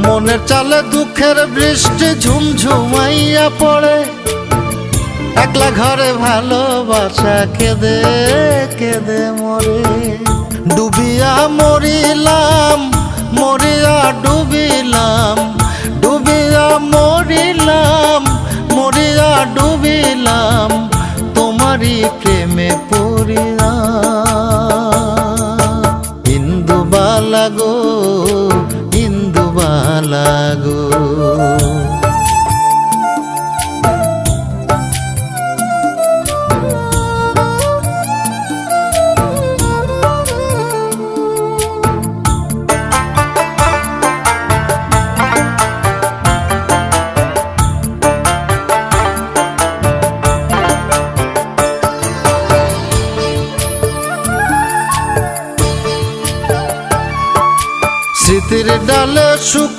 মনের চালে দুঃখের বৃষ্টি ঝুমঝুমাইয়া পড়ে, একলা ঘরে ভালোবাসা কেঁদে কেঁদে মরে। ডুবিয়া মরিলাম, মরিয়া ডুবিলাম, ডুবিয়া মরিলাম, মরিয়া ডুবিলাম, তোমারই প্রেমে পড়িয়া। ইন্দুবালা গো, ইন্দুবালা গো, স্মৃতির ডালে সুখ